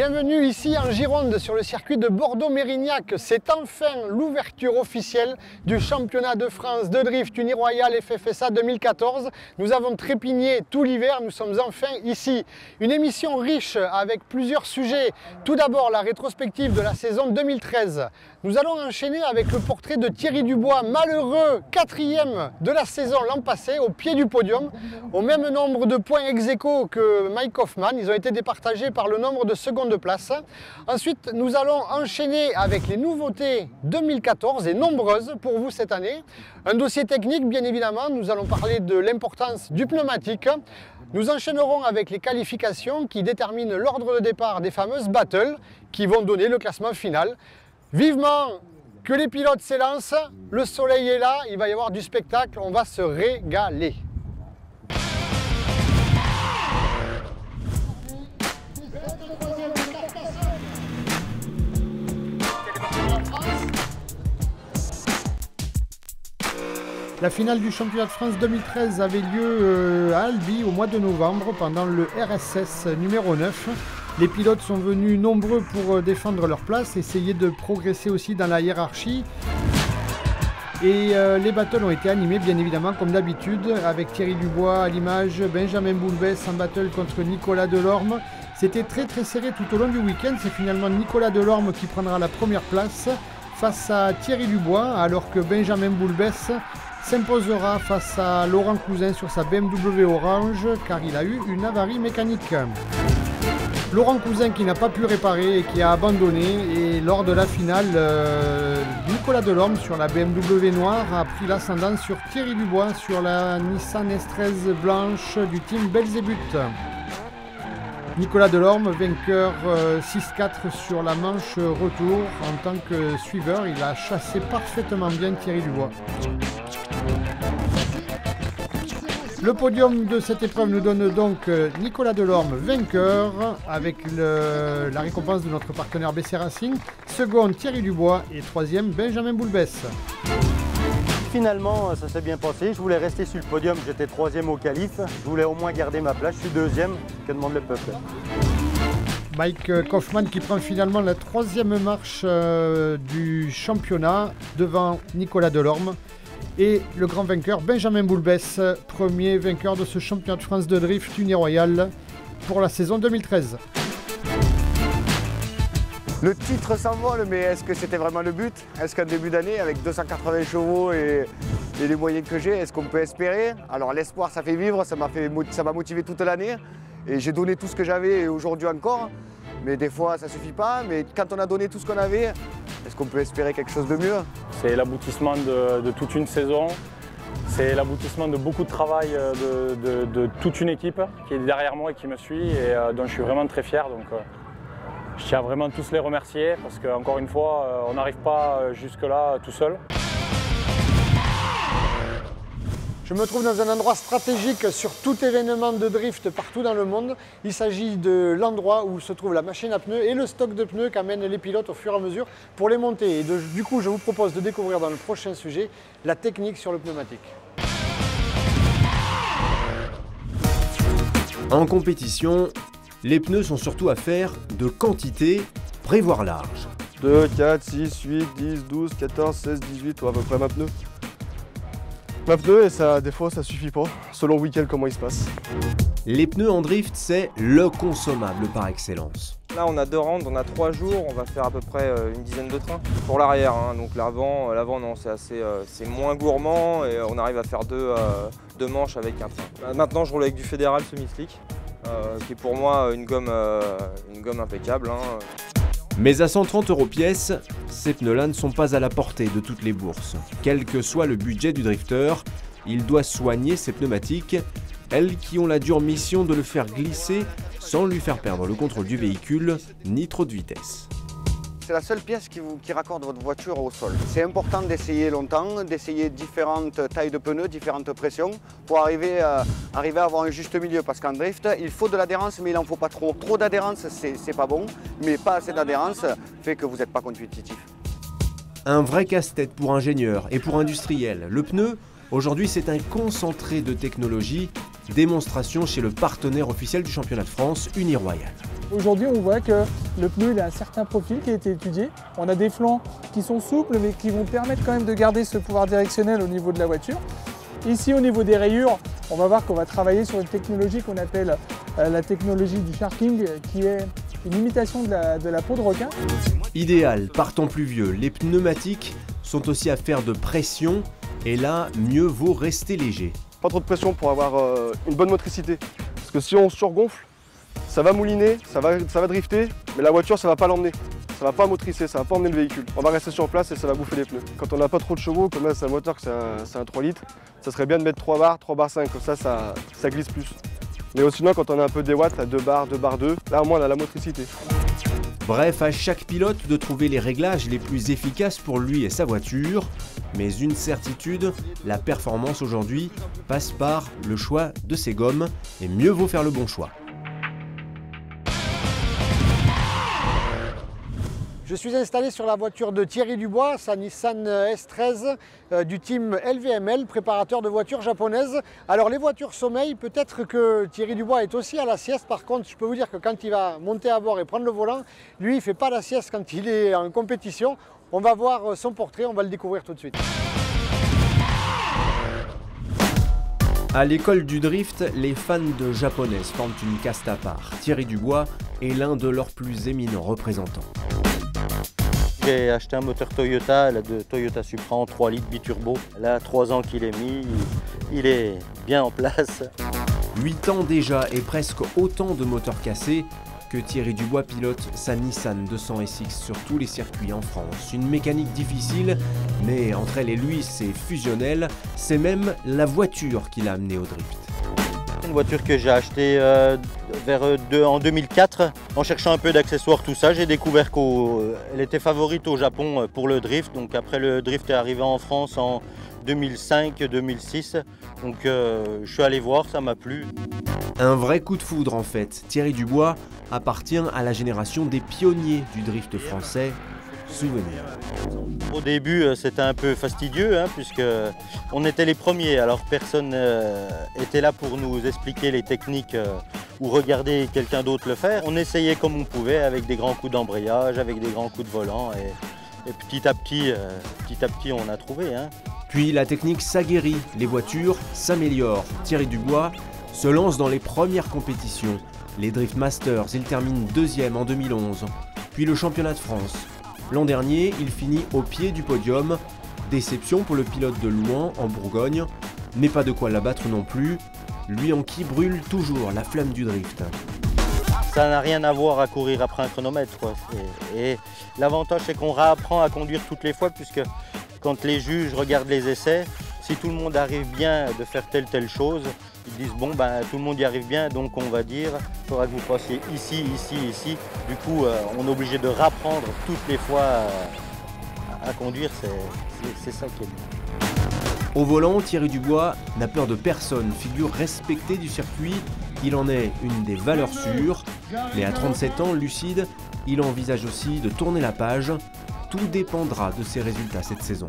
Bienvenue ici en Gironde sur le circuit de Bordeaux-Mérignac. C'est enfin l'ouverture officielle du championnat de France de drift Uniroyal FFSA 2014. Nous avons trépigné tout l'hiver, nous sommes enfin ici. Une émission riche avec plusieurs sujets. Tout d'abord la rétrospective de la saison 2013. Nous allons enchaîner avec le portrait de Thierry Dubois, malheureux 4e de la saison l'an passé, au pied du podium, au même nombre de points ex-aequo que Mike Hoffman. Ils ont été départagés par le nombre de secondes place. Ensuite, nous allons enchaîner avec les nouveautés 2014 et nombreuses pour vous cette année. Un dossier technique, bien évidemment. Nous allons parler de l'importance du pneumatique. Nous enchaînerons avec les qualifications qui déterminent l'ordre de départ des fameuses battles qui vont donner le classement final. Vivement que les pilotes s'élancent, le soleil est là, il va y avoir du spectacle, on va se régaler. La finale du championnat de France 2013 avait lieu à Albi au mois de novembre pendant le RSS numéro 9. Les pilotes sont venus nombreux pour défendre leur place, essayer de progresser aussi dans la hiérarchie. Et les battles ont été animés bien évidemment comme d'habitude avec Thierry Dubois à l'image, Benjamin Boulbès en battle contre Nicolas Delorme. C'était très serré tout au long du week-end. C'est finalement Nicolas Delorme qui prendra la première place face à Thierry Dubois, alors que Benjamin Boulbès s'imposera face à Laurent Cousin sur sa BMW orange car il a eu une avarie mécanique. Laurent Cousin qui n'a pas pu réparer et qui a abandonné, et lors de la finale, Nicolas Delorme sur la BMW noire a pris l'ascendant sur Thierry Dubois sur la Nissan S13 blanche du team Belzébuth. Nicolas Delorme, vainqueur 6-4 sur la manche retour. En tant que suiveur, il a chassé parfaitement bien Thierry Dubois. Le podium de cette épreuve nous donne donc Nicolas Delorme vainqueur avec la récompense de notre partenaire BC Racing. Second Thierry Dubois et troisième Benjamin Boulbès. Finalement ça s'est bien passé, je voulais rester sur le podium, j'étais troisième au qualif, je voulais au moins garder ma place, je suis deuxième, que demande le peuple. Mike Hoffman qui prend finalement la troisième marche du championnat devant Nicolas Delorme. Et le grand vainqueur Benjamin Boulbès, premier vainqueur de ce championnat de France de drift Uniroyal pour la saison 2013. Le titre s'envole, mais est-ce que c'était vraiment le but? Est-ce qu'en début d'année, avec 280 chevaux et les moyens que j'ai, est-ce qu'on peut espérer? Alors l'espoir, ça fait vivre, ça m'a motivé toute l'année. Et j'ai donné tout ce que j'avais, et aujourd'hui encore. Mais des fois, ça ne suffit pas. Mais quand on a donné tout ce qu'on avait, est-ce qu'on peut espérer quelque chose de mieux? C'est l'aboutissement de toute une saison. C'est l'aboutissement de beaucoup de travail de toute une équipe qui est derrière moi et qui me suit et dont je suis vraiment très fier. Donc, je tiens vraiment à tous les remercier parce qu'encore une fois, on n'arrive pas jusque-là tout seul. Je me trouve dans un endroit stratégique sur tout événement de drift partout dans le monde. Il s'agit de l'endroit où se trouve la machine à pneus et le stock de pneus qu'amènent les pilotes au fur et à mesure pour les monter. Et du coup, je vous propose de découvrir dans le prochain sujet la technique sur le pneumatique. En compétition, les pneus sont surtout affaire de quantité, prévoir large. 2, 4, 6, 8, 10, 12, 14, 16, 18, ou à peu près ma pneu. Ma pneu, et ça, des fois, ça suffit pas, selon le week-end, comment il se passe. Les pneus en drift, c'est le consommable par excellence. Là, on a 2 rounds, on a 3 jours, on va faire à peu près une dizaine de trains. Pour l'arrière, hein, donc l'avant non, c'est moins gourmand et on arrive à faire deux manches avec un train. Maintenant, je roule avec du Fédéral semi-slick, qui est pour moi une gomme impeccable. Hein. Mais à 130 € pièce, ces pneus-là ne sont pas à la portée de toutes les bourses. Quel que soit le budget du drifter, il doit soigner ses pneumatiques, elles qui ont la dure mission de le faire glisser sans lui faire perdre le contrôle du véhicule ni trop de vitesse. C'est la seule pièce qui raccorde votre voiture au sol. C'est important d'essayer longtemps, d'essayer différentes tailles de pneus, différentes pressions pour arriver à avoir un juste milieu. Parce qu'en drift, il faut de l'adhérence, mais il n'en faut pas trop. Trop d'adhérence, c'est pas bon, mais pas assez d'adhérence fait que vous n'êtes pas compétitif. Un vrai casse-tête pour ingénieurs et pour industriels. Le pneu, aujourd'hui, c'est un concentré de technologie. Démonstration chez le partenaire officiel du championnat de France, Uniroyal. Aujourd'hui, on voit que le pneu il a un certain profil qui a été étudié. On a des flancs qui sont souples mais qui vont permettre quand même de garder ce pouvoir directionnel au niveau de la voiture. Ici, au niveau des rayures, on va voir qu'on va travailler sur une technologie qu'on appelle la technologie du sharking, qui est une imitation de la peau de requin. Idéal, par temps pluvieux, les pneumatiques sont aussi à faire de pression et là, mieux vaut rester léger. Pas trop de pression pour avoir une bonne motricité. Parce que si on surgonfle, ça va mouliner, ça va drifter, mais la voiture, ça va pas l'emmener. Ça va pas motricer, ça va pas emmener le véhicule. On va rester sur place et ça va bouffer les pneus. Quand on n'a pas trop de chevaux, comme là c'est un moteur, c'est un 3 litres, ça serait bien de mettre 3 barres 5, comme ça glisse plus. Mais sinon, quand on a un peu des watts, à 2 barres 2, là au moins on a la motricité. Bref, à chaque pilote de trouver les réglages les plus efficaces pour lui et sa voiture. Mais une certitude, la performance aujourd'hui passe par le choix de ses gommes et mieux vaut faire le bon choix. Je suis installé sur la voiture de Thierry Dubois, sa Nissan S13 du team LVML, préparateur de voitures japonaises. Alors les voitures sommeil, peut-être que Thierry Dubois est aussi à la sieste. Par contre, je peux vous dire que quand il va monter à bord et prendre le volant, lui il ne fait pas la sieste quand il est en compétition. On va voir son portrait, on va le découvrir tout de suite. À l'école du drift, les fans de japonaises forment une caste à part. Thierry Dubois est l'un de leurs plus éminents représentants. J'ai acheté un moteur Toyota, de Toyota Supra en 3 litres biturbo. Là, 3 ans qu'il est mis, il est bien en place. 8 ans déjà et presque autant de moteurs cassés que Thierry Dubois pilote sa Nissan 200SX sur tous les circuits en France. Une mécanique difficile, mais entre elle et lui, c'est fusionnel. C'est même la voiture qui l'a amené au drift. Une voiture que j'ai achetée en 2004. En cherchant un peu d'accessoires, tout ça, j'ai découvert qu'elle était favorite au Japon pour le drift. Donc après, le drift est arrivé en France en 2005-2006. Donc je suis allé voir, ça m'a plu. Un vrai coup de foudre en fait. Thierry Dubois appartient à la génération des pionniers du drift français. Souvenir. Au début, c'était un peu fastidieux, puisque on était les premiers, alors personne était là pour nous expliquer les techniques ou regarder quelqu'un d'autre le faire. On essayait comme on pouvait, avec des grands coups d'embrayage, avec des grands coups de volant, et petit à petit, on a trouvé. Puis la technique s'aguerrit, les voitures s'améliorent. Thierry Dubois se lance dans les premières compétitions. Les Drift Masters, il termine 2e en 2011, puis le championnat de France. L'an dernier, il finit au pied du podium. Déception pour le pilote de Louhans en Bourgogne, mais pas de quoi l'abattre non plus, lui en qui brûle toujours la flamme du drift. Ça n'a rien à voir à courir après un chronomètre, quoi. Et l'avantage, c'est qu'on réapprend à conduire toutes les fois, puisque quand les juges regardent les essais, si tout le monde arrive bien de faire telle chose, ils disent bon tout le monde y arrive bien, donc on va dire il faudra que vous passiez ici. Du coup on est obligé de réapprendre toutes les fois à conduire, c'est ça qui est bien. Au volant, Thierry Dubois n'a peur de personne, figure respectée du circuit, il en est une des valeurs sûres, mais à 37 ans, lucide, il envisage aussi de tourner la page. Tout dépendra de ses résultats cette saison.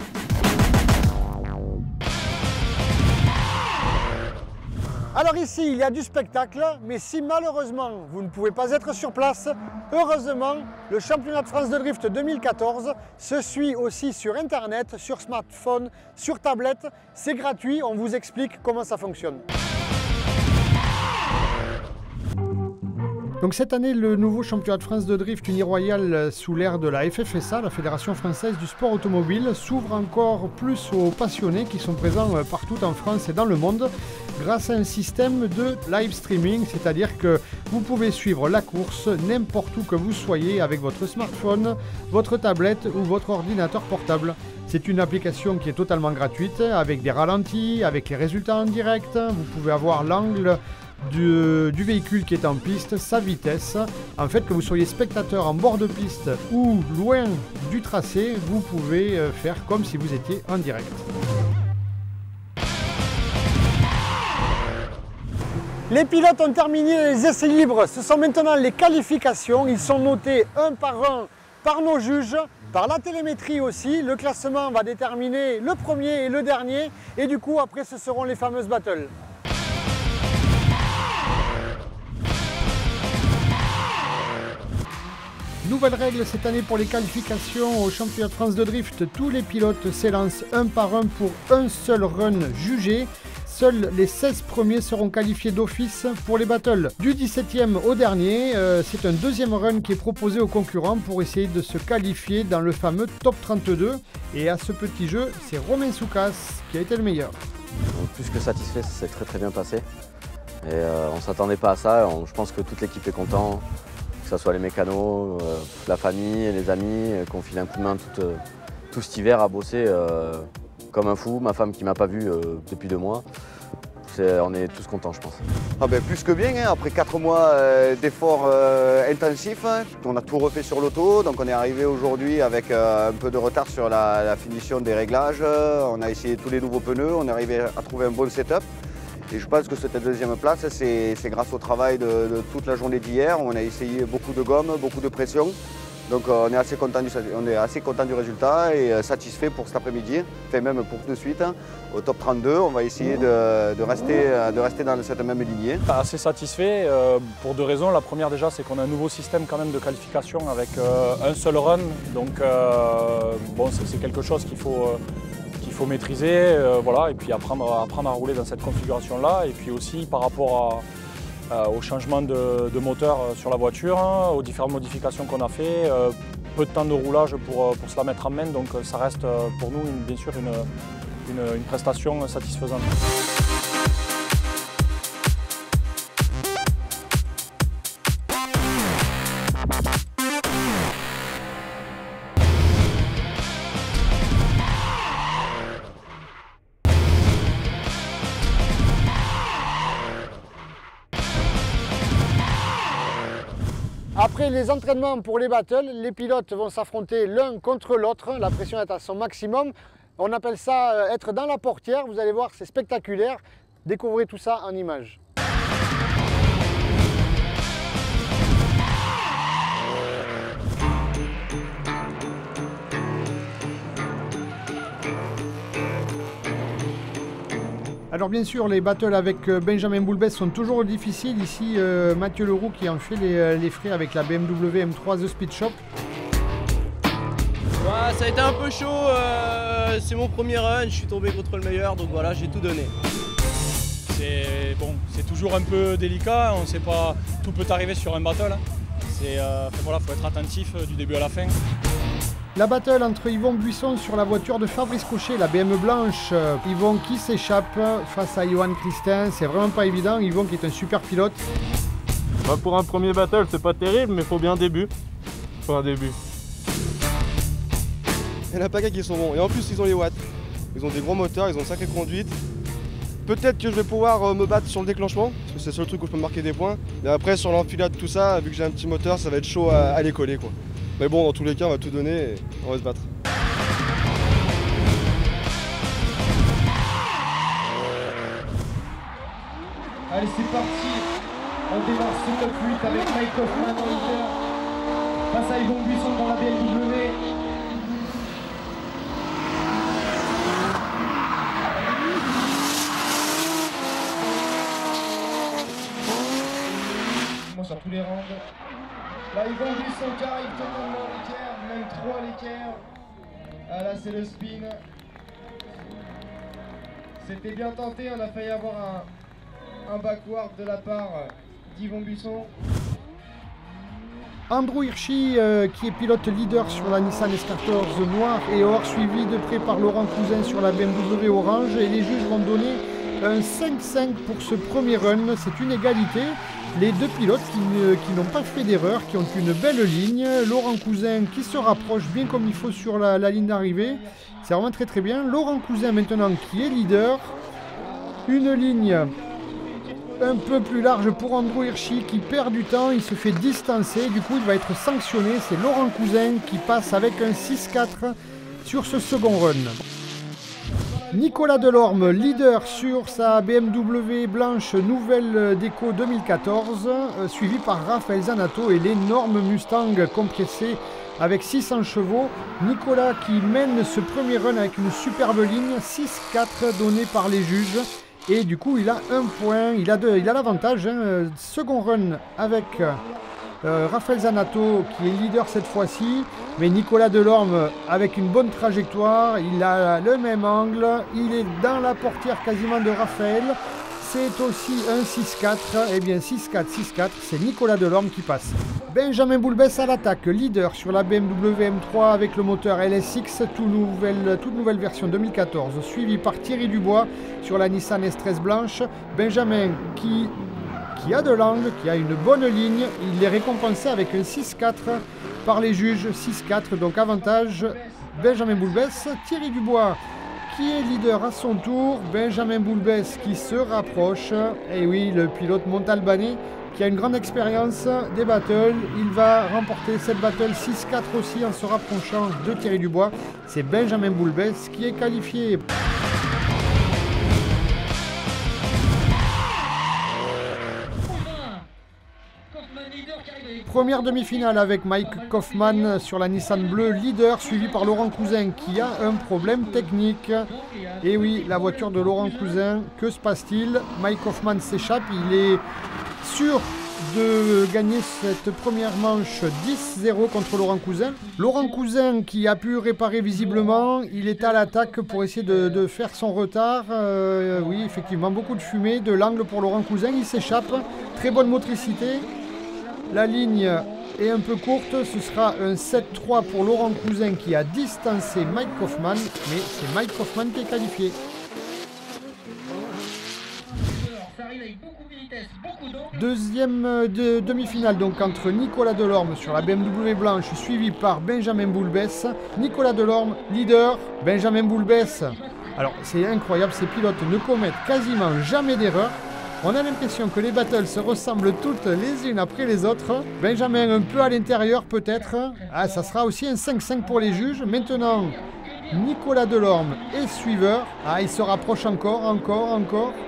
Alors ici, il y a du spectacle, mais si malheureusement vous ne pouvez pas être sur place, heureusement, le championnat de France de drift 2014 se suit aussi sur Internet, sur smartphone, sur tablette. C'est gratuit, on vous explique comment ça fonctionne. Donc cette année, le nouveau championnat de France de drift uniroyal sous l'ère de la FFSA, la Fédération Française du Sport Automobile, s'ouvre encore plus aux passionnés qui sont présents partout en France et dans le monde grâce à un système de live streaming, c'est-à-dire que vous pouvez suivre la course n'importe où que vous soyez avec votre smartphone, votre tablette ou votre ordinateur portable. C'est une application qui est totalement gratuite avec des ralentis, avec les résultats en direct. Vous pouvez avoir l'angle du véhicule qui est en piste, sa vitesse. En fait, que vous soyez spectateur en bord de piste ou loin du tracé, vous pouvez faire comme si vous étiez en direct. Les pilotes ont terminé les essais libres. Ce sont maintenant les qualifications. Ils sont notés un par nos juges, par la télémétrie aussi. Le classement va déterminer le premier et le dernier. Et du coup, après, ce seront les fameuses battles. Nouvelle règle cette année pour les qualifications au championnat de France de drift. Tous les pilotes s'élancent un par un pour un seul run jugé. Seuls les 16 premiers seront qualifiés d'office pour les battles. Du 17e au dernier, c'est un deuxième run qui est proposé aux concurrents pour essayer de se qualifier dans le fameux top 32. Et à ce petit jeu, c'est Romain Soukas qui a été le meilleur. Plus que satisfait, ça s'est très bien passé. Et on ne s'attendait pas à ça. Je pense que toute l'équipe est contente, que ce soit les mécanos, la famille, les amis, qu'on file un coup de main tout cet hiver à bosser comme un fou. Ma femme qui ne m'a pas vu depuis 2 mois. On est tous contents, je pense. Ah ben, plus que bien, hein. Après 4 mois d'efforts intensifs, hein. On a tout refait sur l'auto, donc on est arrivé aujourd'hui avec un peu de retard sur la finition des réglages. On a essayé tous les nouveaux pneus, on est arrivé à trouver un bon setup. Et je pense que cette deuxième place, c'est grâce au travail de toute la journée d'hier. On a essayé beaucoup de gomme, beaucoup de pression. Donc on est assez content du résultat et satisfait pour cet après-midi, enfin même pour de suite. Hein. Au top 32, on va essayer de rester dans cette même lignée. Assez satisfait pour 2 raisons. La première déjà, c'est qu'on a un nouveau système quand même de qualification avec un seul run. Donc bon, c'est quelque chose qu'il faut maîtriser, voilà, et puis apprendre à rouler dans cette configuration-là. Et puis aussi par rapport au changement de moteur sur la voiture, hein, aux différentes modifications qu'on a fait, peu de temps de roulage pour se la mettre en main, donc ça reste pour nous bien sûr une prestation satisfaisante. Après les entraînements pour les battles, les pilotes vont s'affronter l'un contre l'autre. La pression est à son maximum. On appelle ça être dans la portière. Vous allez voir, c'est spectaculaire. Découvrez tout ça en images. Alors bien sûr, les battles avec Benjamin Boulbès sont toujours difficiles. Ici, Mathieu Leroux qui en fait les frais avec la BMW M3 The Speed Shop. Ouais, ça a été un peu chaud, c'est mon premier run, je suis tombé contre le meilleur, donc voilà, j'ai tout donné. C'est bon, c'est toujours un peu délicat, on ne sait pas, tout peut arriver sur un battle. Voilà, faut être attentif du début à la fin. La battle entre Yvon Buisson sur la voiture de Fabrice Cochet, la BM blanche. Yvon qui s'échappe face à Johan Christin, c'est vraiment pas évident. Yvon qui est un super pilote. Bah pour un premier battle, c'est pas terrible, mais faut bien un début. Faut un début. Il y en a pas qu'à qui sont bons. Et en plus, ils ont les watts. Ils ont des gros moteurs, ils ont une sacrée conduite. Peut-être que je vais pouvoir me battre sur le déclenchement, parce que c'est le seul truc où je peux marquer des points. Et après, sur l'enfilade, tout ça, vu que j'ai un petit moteur, ça va être chaud à les coller, quoi. Mais bon, dans tous les cas, on va tout donner et on va se battre. Allez, c'est parti. On démarre ce top 8 avec Mike Hoffman en leader. Face à Yvon Buisson dans la BMW. Sur tous les rangs. Là, Yvon Buisson qui arrive totalement à l'équerre, même 3 à l'équerre. Ah là, c'est le spin. C'était bien tenté, on a failli avoir un backward de la part d'Yvon Buisson. Andrew Hirschi qui est pilote leader sur la Nissan S14 noire et or, suivi de près par Laurent Cousin sur la BMW orange. Et les juges vont donner un 5-5 pour ce premier run, c'est une égalité. Les deux pilotes qui n'ont pas fait d'erreur, qui ont une belle ligne. Laurent Cousin qui se rapproche bien comme il faut sur la ligne d'arrivée. C'est vraiment très bien. Laurent Cousin maintenant qui est leader. Une ligne un peu plus large pour Andrew Hirschi qui perd du temps. Il se fait distancer. Du coup, il va être sanctionné. C'est Laurent Cousin qui passe avec un 6-4 sur ce second run. Nicolas Delorme, leader sur sa BMW blanche nouvelle déco 2014, suivi par Raphaël Zanato et l'énorme Mustang compressé avec 600 chevaux. Nicolas qui mène ce premier run avec une superbe ligne, 6-4 donné par les juges. Et du coup, il a un point, il a l'avantage. Second run avec Raphaël Zanato qui est leader cette fois-ci, mais Nicolas Delorme avec une bonne trajectoire, il a le même angle, il est dans la portière quasiment de Raphaël. C'est aussi un 6-4, et bien 6-4, 6-4, c'est Nicolas Delorme qui passe. Benjamin Boulbès à l'attaque, leader sur la BMW M3 avec le moteur LSX, toute nouvelle version 2014, suivi par Thierry Dubois sur la Nissan S13 blanche. Benjamin qui a de l'angle, qui a une bonne ligne, il est récompensé avec un 6-4 par les juges, 6-4, donc avantage Benjamin Boulbès. Thierry Dubois qui est leader à son tour, Benjamin Boulbès qui se rapproche, et oui, le pilote montalbanais qui a une grande expérience des battles, il va remporter cette battle 6-4 aussi en se rapprochant de Thierry Dubois. C'est Benjamin Boulbès qui est qualifié. Première demi-finale avec Mike Kaufmann sur la Nissan bleue, leader, suivi par Laurent Cousin qui a un problème technique. Et oui, la voiture de Laurent Cousin, que se passe-t-il? Mike Kaufmann s'échappe, il est sûr de gagner cette première manche 10-0 contre Laurent Cousin. Laurent Cousin qui a pu réparer visiblement, il est à l'attaque pour essayer de faire son retard. Oui, effectivement, beaucoup de fumée, de l'angle pour Laurent Cousin, il s'échappe, très bonne motricité. La ligne est un peu courte, ce sera un 7-3 pour Laurent Cousin qui a distancé Mike Kaufmann, mais c'est Mike Kaufmann qui est qualifié. Deuxième demi-finale donc entre Nicolas Delorme sur la BMW blanche suivi par Benjamin Boulbès. Nicolas Delorme, leader, Benjamin Boulbès. Alors c'est incroyable, ces pilotes ne commettent quasiment jamais d'erreur. On a l'impression que les battles se ressemblent toutes les unes après les autres. Benjamin un peu à l'intérieur peut-être. Ah, ça sera aussi un 5-5 pour les juges. Maintenant, Nicolas Delorme est suiveur. Ah, il se rapproche encore.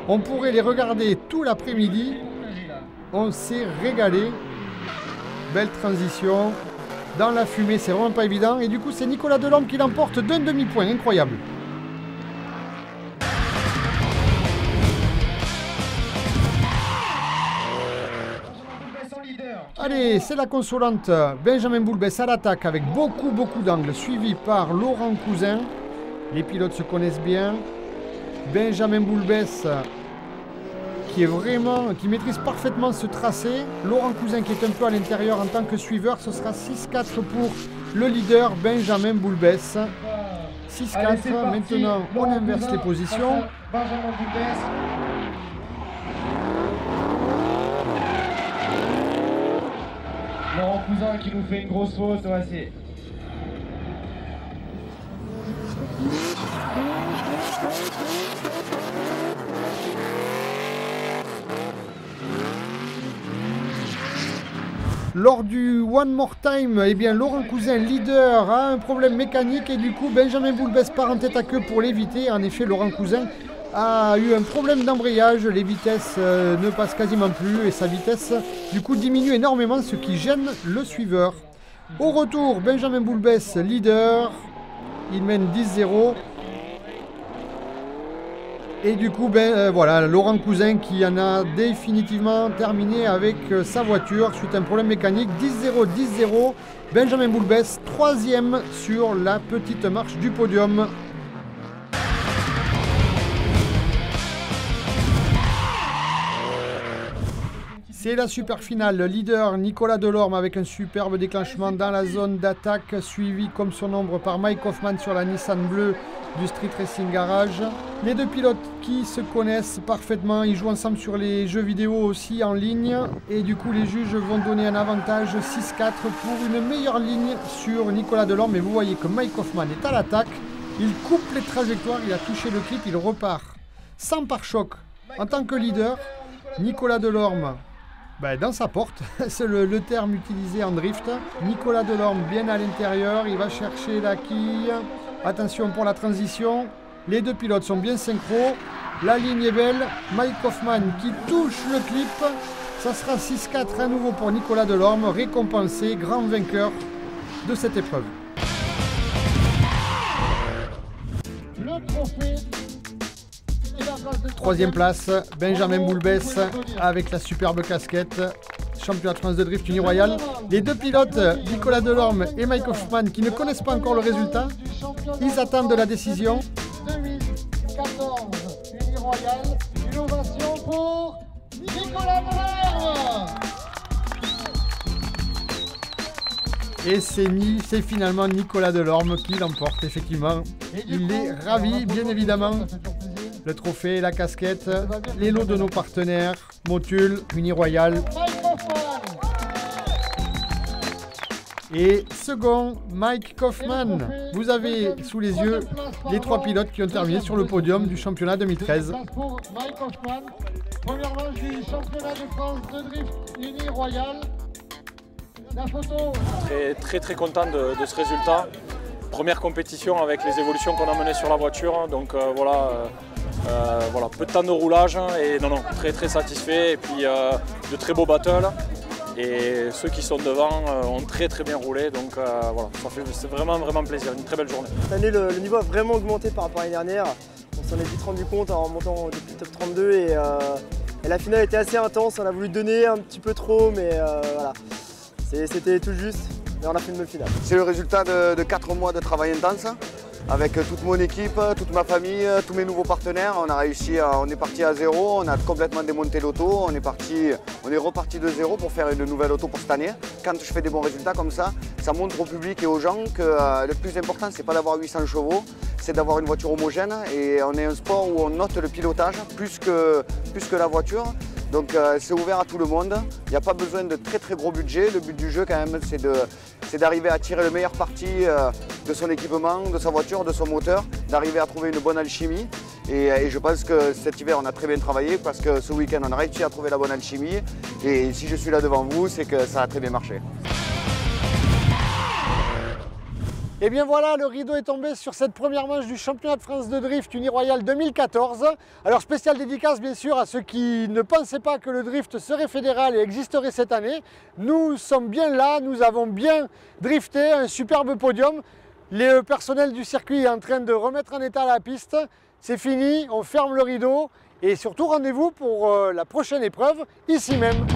On pourrait les regarder tout l'après-midi. On s'est régalé. Belle transition. Dans la fumée, c'est vraiment pas évident. Et du coup, c'est Nicolas Delorme qui l'emporte d'un demi-point. Incroyable. Allez, c'est la consolante. Benjamin Boulbès à l'attaque avec beaucoup d'angles, suivi par Laurent Cousin. Les pilotes se connaissent bien. Benjamin Boulbès qui maîtrise parfaitement ce tracé. Laurent Cousin qui est un peu à l'intérieur en tant que suiveur. Ce sera 6-4 pour le leader Benjamin Boulbès. 6-4. Maintenant, on inverse les positions. Benjamin Boulbès. Laurent Cousin qui nous fait une grosse faute, ouais, c'est... Lors du One More Time, eh bien, Laurent Cousin, leader, a un problème mécanique et du coup Benjamin Boulbès part en tête à queue pour l'éviter. En effet, Laurent Cousin a eu un problème d'embrayage, les vitesses ne passent quasiment plus et sa vitesse du coup diminue énormément, ce qui gêne le suiveur. Au retour, Benjamin Boulbès, leader, il mène 10-0. Et du coup, voilà, Laurent Cousin qui en a définitivement terminé avec sa voiture suite à un problème mécanique. 10-0, 10-0. Benjamin Boulbès, troisième sur la petite marche du podium. C'est la super finale. Le leader Nicolas Delorme avec un superbe déclenchement dans la zone d'attaque, suivi comme son ombre par Mike Kaufmann sur la Nissan bleue du Street Racing Garage. Les deux pilotes qui se connaissent parfaitement, ils jouent ensemble sur les jeux vidéo aussi en ligne. Et du coup, les juges vont donner un avantage 6-4 pour une meilleure ligne sur Nicolas Delorme. Mais vous voyez que Mike Kaufmann est à l'attaque. Il coupe les trajectoires, il a touché le clip, il repart sans pare-choc. En tant que leader, Nicolas Delorme... dans sa porte, c'est le terme utilisé en drift. Nicolas Delorme bien à l'intérieur, il va chercher la quille. Attention pour la transition. Les deux pilotes sont bien synchro. La ligne est belle. Mike Kaufmann qui touche le clip. Ça sera 6-4 à nouveau pour Nicolas Delorme, récompensé, grand vainqueur de cette épreuve. Le trophée. Troisième place, Benjamin Boulbès avec la superbe casquette. championnat de France de drift uniroyal. Les deux pilotes, Nicolas Delorme et Mike Hoffman, qui ne connaissent pas encore le résultat, ils attendent de la décision. 2014 uniroyal, une ovation pour Nicolas Delorme. Et c'est finalement Nicolas Delorme qui l'emporte, effectivement. Il est ravi, bien évidemment. Le trophée, la casquette, les lots de nos partenaires, Motul, Uniroyal. Et second, Mike Kaufman. Vous avez sous les yeux les 3 pilotes qui ont terminé sur le podium du championnat 2013. Pour Mike Kaufman, première manche du championnat de France de drift uniroyal. La photo. Très content de ce résultat. Première compétition avec les évolutions qu'on a menées sur la voiture. Donc voilà, peu de temps de roulage et non, très satisfait. Et puis de très beaux battles. Et ceux qui sont devant ont très bien roulé. Donc voilà, c'est vraiment plaisir, une très belle journée. Cette année, le niveau a vraiment augmenté par rapport à l'année dernière. On s'en est vite rendu compte en remontant depuis le top 32 et la finale était assez intense. On a voulu donner un petit peu trop, mais voilà. C'était tout juste, mais on a fait une bonne finale. C'est le résultat de 4 mois de travail intense, avec toute mon équipe, toute ma famille, tous mes nouveaux partenaires. On est parti à zéro, on a complètement démonté l'auto, on est reparti de zéro pour faire une nouvelle auto pour cette année. Quand je fais des bons résultats comme ça montre au public et aux gens que le plus important, c'est pas d'avoir 800 chevaux, c'est d'avoir une voiture homogène. Et on est un sport où on note le pilotage plus que la voiture. Donc c'est ouvert à tout le monde, il n'y a pas besoin de très gros budget. Le but du jeu quand même c'est d'arriver à tirer le meilleur parti de son équipement, de sa voiture, de son moteur, d'arriver à trouver une bonne alchimie. Et je pense que cet hiver on a très bien travaillé parce que ce week-end on a réussi à trouver la bonne alchimie. Et si je suis là devant vous, c'est que ça a très bien marché. Et bien voilà, le rideau est tombé sur cette première manche du championnat de France de drift uniroyal 2014. Alors spéciale dédicace bien sûr à ceux qui ne pensaient pas que le drift serait fédéral et existerait cette année. Nous sommes bien là, nous avons bien drifté, un superbe podium. Le personnel du circuit est en train de remettre en état la piste. C'est fini, on ferme le rideau et surtout rendez-vous pour la prochaine épreuve ici même.